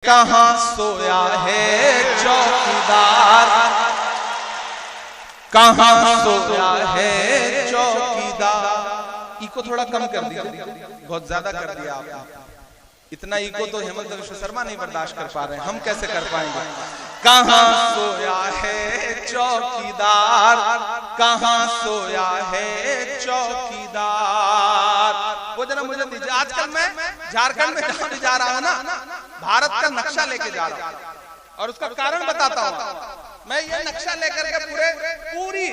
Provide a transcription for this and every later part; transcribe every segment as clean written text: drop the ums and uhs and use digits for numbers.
कहां सोया है चौकीदार, कहां सोया है चौकीदार। इको थोड़ा कम कर दिया, बहुत ज्यादा कर दिया आपने। इतना इको तो हेमंत विश्व शर्मा नहीं बर्दाश्त कर पा रहे हैं, हम कैसे कर पाएंगे। कहां सोया है चौकीदार, कहां सोया है चौकीदार। वो जरा मुझे दीजिए। आजकल मैं झारखंड में जहां भी जा रहा हूं ना, भारत का नक्शा लेके जा रहा हूं और उसका कारण बताता हूं। मैं ये नक्शा लेकर के पूरी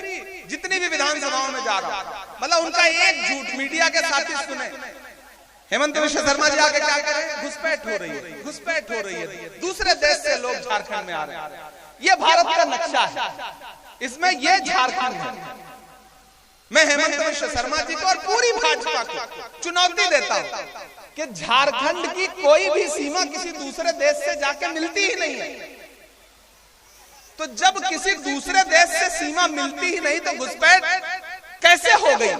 जितनी भी विधानसभाओं में जा रहा हूं, मतलब उनका एक झूठ मीडिया के साथी सुने। हेमंत विश्व शर्मा जी आके क्या करें, घुसपैठ हो रही है, घुसपैठ हो रही है, दूसरे देश से लोग झारखंड में आ रहे हैं। ये भारत का नक्शा है, इसमें ये झारखंड है। मैं हेमंत विश्व शर्मा जी को और पूरी भाजपा को चुनौती देता हूं कि झारखंड की कोई भी सीमा किसी दूसरे देश से जाके मिलती ही नहीं है। तो जब किसी दूसरे देश से सीमा मिलती ही नहीं तो घुसपैठ कैसे हो गई?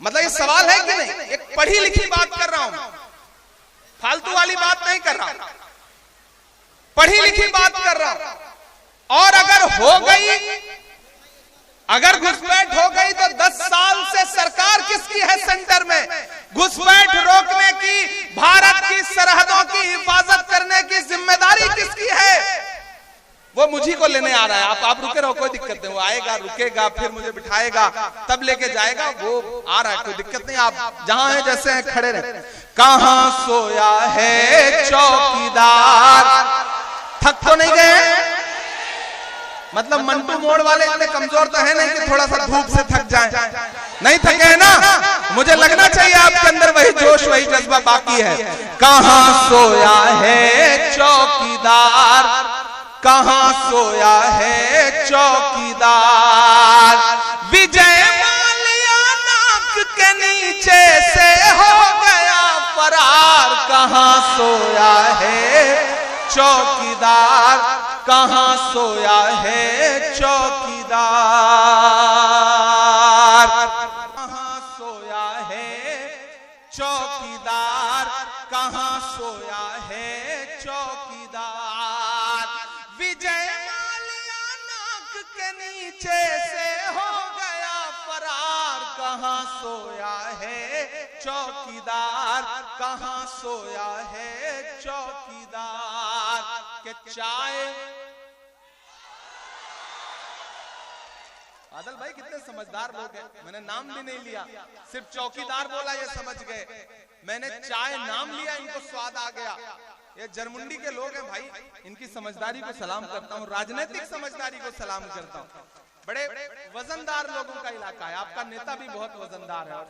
मतलब ये सवाल है कि नहीं? एक पढ़ी लिखी बात कर रहा हूं, फालतू वाली बात नहीं कर रहा, पढ़ी लिखी बात कर रहा हूं। और अगर हो गई, अगर घुसपैठ हो गई तो 10 साल से सरकार किसकी है सेंटर में? घुसपैठ रोकने की, भारत की सरहदों की हिफाजत करने की जिम्मेदारी किसकी है? वो मुझी को लेने आ रहा है। आप रुके रहो, कोई दिक्कत नहीं। वो आएगा, रुकेगा, फिर मुझे बिठाएगा, तब लेके जाएगा। वो आ रहा है, कोई दिक्कत नहीं। आप जहां हैं जैसे हैं खड़े रहे। कहां सोया है चौकीदार। थक तो नहीं गए? मतलब मंटू मोड़ वाले इतने कमजोर तो है नहीं कि थोड़ा सा धूप से थक जाएं। नहीं थके हैं ना? मुझे लगना चाहिए आपके अंदर वही जोश, वही जज्बा बाकी है। कहां सोया है चौकीदार, कहां सोया है चौकीदार। विजय माल्या नाक के नीचे से हो गया फरार। कहां सोया है चौकीदार, कहां सोया है चौकीदार। कहां सोया है चौकीदार, कहां सोया है चौकीदार। विजय माल्या नाक के नीचे से हो गया फरार। कहां सोया है चौकीदार, कहां सोया है चौकीदार। के चाय बादल भाई कितने समझदार लोग हैं। मैंने नाम भी नहीं लिया, सिर्फ चौकीदार बोला ये समझ गए। मैंने चाय नाम लिया, इनको स्वाद आ गया। ये जरमुंडी के लोग हैं भाई, इनकी समझदारी को सलाम करता हूँ, राजनीतिक समझदारी को सलाम करता हूँ। बड़े वजनदार लोगों का इलाका है। आपका नेता भी बहुत वजनदार है। और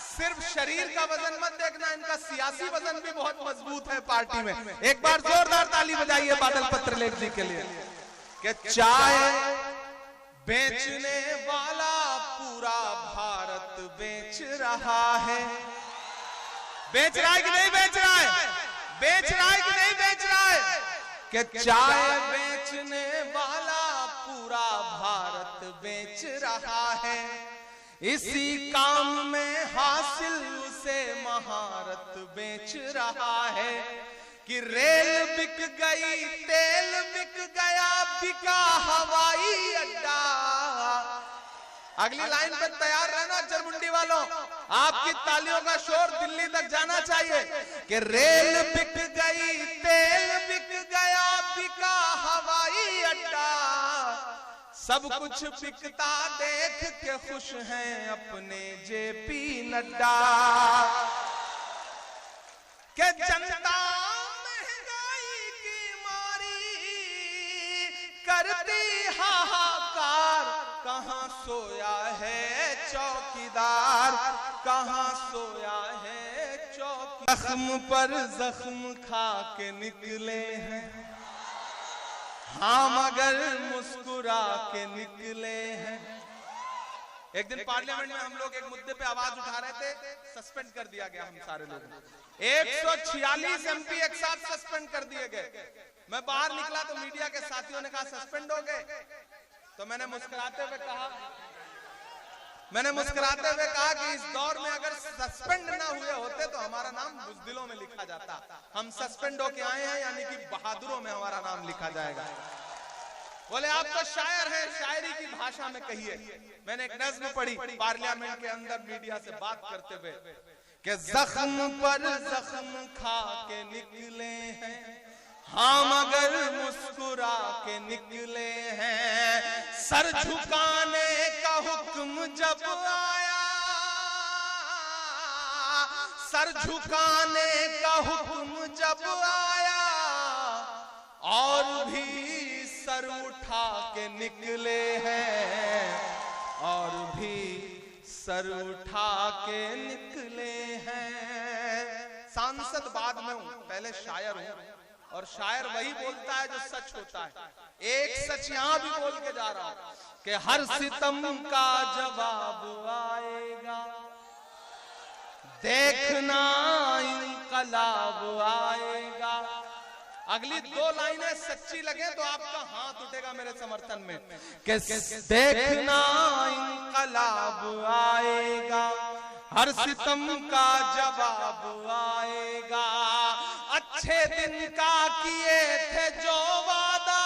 सिर्फ शरीर का वजन मत देखना, इनका सियासी वजन भी बहुत मजबूत है पार्टी में। एक बार जोरदार ताली बजाइए बादल पत्रलेख जी के लिए। कि चाय बेचने वाला पूरा भारत बेच रहा है। बेच रहा है कि नहीं बेच रहा है? बेच रहा है कि नहीं बेच रहा है? कि चाय बेचने वाला पूरा भारत बेच रहा है। इसी काम में हासिल उसे महारत बेच रहा है। कि रेल बिक गई, तेल बिक गया, बिका हवाई अड्डा। अगली लाइन पर तैयार रहना जरमुंडी वालों, आपकी तालियों का शोर दिल्ली तक जाना चाहिए। कि रेल बिक गई, तेल बिक गया, बिका हवाई अड्डा। सब कुछ बिकता देख के खुश हैं अपने जेपी नड्डा। के जनता महंगाई की मारी करती हाहाकार। कहां सोया है चौकीदार, कहां सोया है चौकीदार। जख्म पर जख्म खा के निकले हैं हम, अगर मुस्कुरा के निकले हैं। एक दिन पार्लियामेंट में हम लोग एक मुद्दे पे आवाज उठा रहे थे, सस्पेंड कर दिया गया हम सारे लोग। 146 एमपी एक साथ सस्पेंड कर दिए गए। मैं बाहर निकला तो मीडिया के साथियों ने कहा सस्पेंड हो गए। तो मैंने मुस्कुराते हुए कहा मैंने मुस्कुराते हुए कहा कि इस दौर में अगर सस्पेंड ना हुए होते तो हमारा नाम बुज़दिलों में लिखा जाता। हम सस्पेंड होके आए हैं, यानी कि बहादुरों में हमारा नाम लिखा जाएगा। बोले आप तो शायर हैं, शायरी की भाषा में कहिए। मैंने एक नज्म पढ़ी पार्लियामेंट के अंदर मीडिया से बात करते हुए कि जख्म पर जख्म खा के निकले हैं हम, अगर मुस्कुरा के निकले हैं। सर झुकाने का हुक्म जब आया, सर झुकाने का हुक्म जब आया, और भी सर उठा के निकले हैं, और भी सर उठा के निकले हैं। सांसद बाद में हूं, पहले शायर हूं, और शायर वही बोलता है जो सच होता है। एक सच यहां भी बोल के जा रहा हूं कि हर सितम का जवाब आएगा, देखना इंकलाब आएगा। अगली दो लाइनें सच्ची लगे तो आपका हाथ उठेगा मेरे समर्थन में कि देखना इंकलाब आएगा, हर सितम का जवाब आएगा। अच्छे दिन का किए थे जो वादा,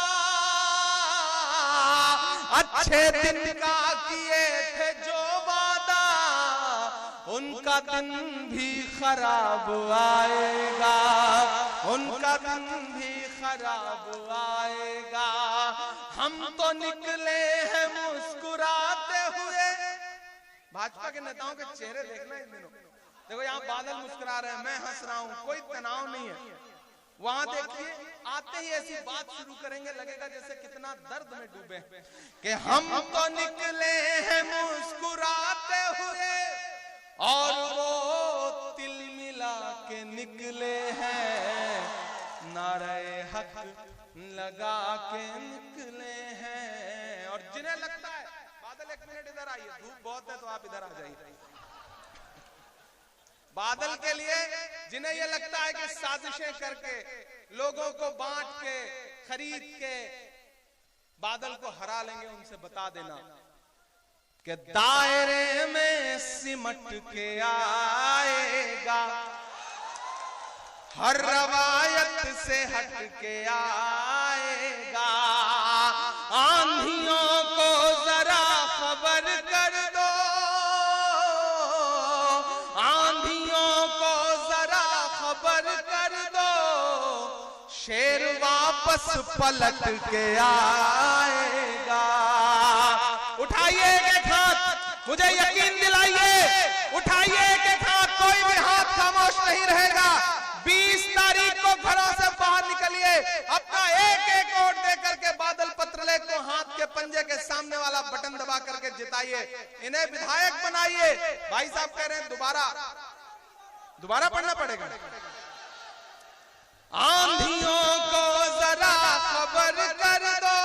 अच्छे दिन का किए थे जो वादा, उनका दिन भी खराब आएगा, उनका दिन भी खराब आएगा। हम तो निकले हैं मुस्कुराते हुए। भाजपा के नेताओं के चेहरे देखना इन दिनों, देखो यहाँ बादल मुस्कुरा रहे हैं, मैं हंस रहा हूँ, कोई तनाव नहीं है। वहां देखिए आते ही ऐसी बात शुरू करेंगे, लगेगा जैसे कितना दर्द में डूबे कि हम तो निकले हैं मुस्कुराते हुए, और वो तिल मिला के निकले हैं, नारे हक लगा के निकले हैं। और जिन्हें लगता है, बादल एक मिनट इधर आइए, धूप बहुत है तो आप इधर आ जाइए। बादल के लिए जिन्हें यह लगता है कि साजिशें करके, लोगों को बांट के, खरीद के बादल को हरा लेंगे, उनसे बता देना कि दायरे में सिमट के आएगा, हर रवायत से हट के आएगा। आंधियों को जरा खबर कर दो, आंधियों को जरा खबर कर दो, शेर वापस पलट के आएगा। उठाइए एक हाथ, मुझे यकीन दिलाइए, उठाइए एक हाथ, कोई भी हाथ खामोश नहीं रहेगा। 20 तारीख को घरों से बाहर निकलिए, अपना एक एक वोट दे करके बादल पत्रलेख को हाथ के पंजे के सामने वाला बटन दबा करके जिताइए, इन्हें विधायक बनाइए। भाई साहब कह रहे हैं दोबारा पढ़ना पड़ेगा। आंधियों को जरा खबर कर दो,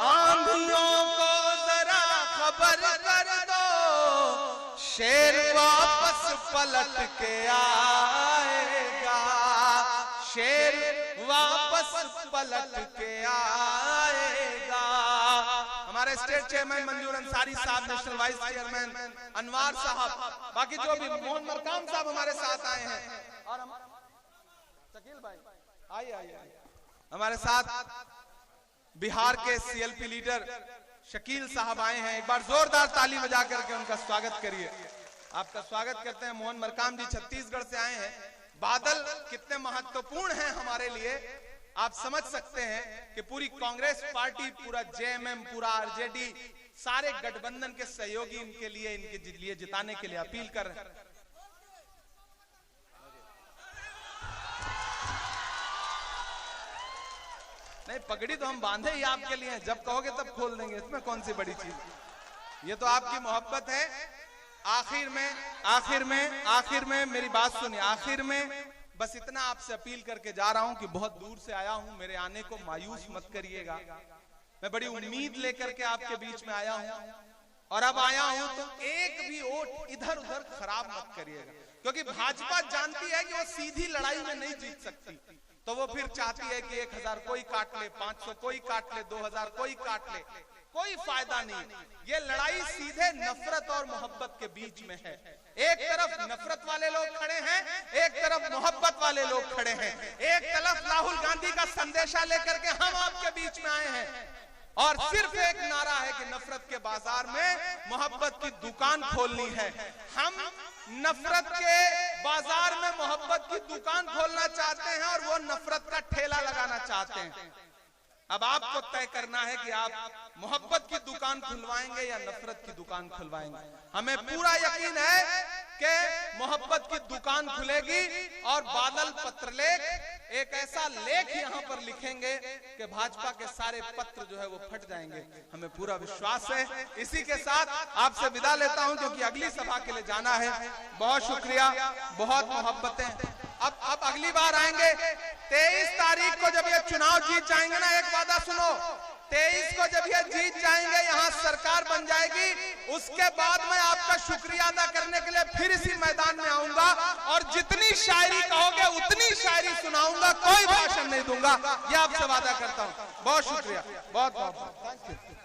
आंधियों को जरा खबर कर दो, शेर वापस पलट के आएगा, शेर वापस पलट के आएगा। हमारे स्टेट चेयरमैन मंजूर अंसारी साहब, नेशनल वाइस चेयरमैन अनवार साहब, बाकी जो भी मोहन मरकाम साहब हमारे साथ आए हैं, और शकील भाई आइए, हमारे साथ बिहार के सीएलपी लीडर शकील साहब आए हैं। एक बार जोरदार ताली बजा करके उनका स्वागत करिए। आपका स्वागत करते हैं। मोहन मरकाम जी छत्तीसगढ़ से आए हैं। बादल कितने महत्वपूर्ण हैं हमारे लिए आप समझ सकते हैं कि पूरी कांग्रेस पार्टी, पूरा जेएमएम, पूरा आरजेडी, सारे गठबंधन के सहयोगी इनके लिए जिताने के लिए अपील कर रहे हैं। नहीं, पगड़ी तो हम बांधे ही आपके लिए, जब कहोगे तब खोल देंगे, इसमें कौन सी बड़ी चीज, ये तो आपकी मोहब्बत है। आखिर में मेरी बात सुनिए, आखिर में बस इतना आपसे अपील करके जा रहा हूं कि बहुत दूर से आया हूं, मेरे आने को मायूस मत करिएगा। मैं बड़ी उम्मीद लेकर के आपके बीच में आया हूं, और अब आया हूं तो एक भी वोट इधर उधर खराब मत करिएगा, क्योंकि भाजपा जानती है कि वो सीधी लड़ाई में नहीं जीत सकती, तो वो फिर चाहती है कि 1000 कोई काट ले, 500 कोई काट ले, 2000 कोई काट ले। कोई फायदा नहीं। ये लड़ाई सीधे नफरत और मोहब्बत के बीच में है। एक तरफ नफरत वाले लोग खड़े हैं, एक तरफ मोहब्बत वाले लोग खड़े हैं। एक तरफ राहुल गांधी का संदेशा लेकर के हम आपके बीच में आए हैं और सिर्फ एक नारा है कि नफरत के बाजार में मोहब्बत की दुकान खोलनी है। हम नफरत के बाजार में मोहब्बत की दुकान खोलना चाहते हैं और वो नफरत का ठेला लगाना चाहते हैं। अब आपको तय करना है कि आप मोहब्बत की दुकान खुलवाएंगे या नफरत की दुकान खुलवाएंगे। हमें पूरा यकीन है कि मोहब्बत की दुकान खुलेगी और बादल पत्रलेख एक ऐसा लेख यहाँ पर लिखेंगे कि भाजपा के सारे पत्र जो है वो फट जाएंगे। हमें पूरा विश्वास है। इसी के साथ आपसे विदा लेता हूं क्योंकि अगली सभा के लिए जाना है। बहुत शुक्रिया, बहुत मोहब्बतें। अब अगली बार आएंगे 23 तारीख को जब ये चुनाव जीत जाएंगे ना, एक वादा सुनो, 23 को जब ये जीत जाएंगे, यहाँ सरकार बन जाएगी, उसके बाद मैं आपका शुक्रिया अदा करने के लिए फिर इसी मैदान में आऊंगा और जितनी शायरी कहोगे उतनी शायरी सुनाऊंगा, कोई भाषण नहीं दूंगा। ये आपसे वादा करता हूँ। बहुत शुक्रिया, बहुत बहुत थैंक यू।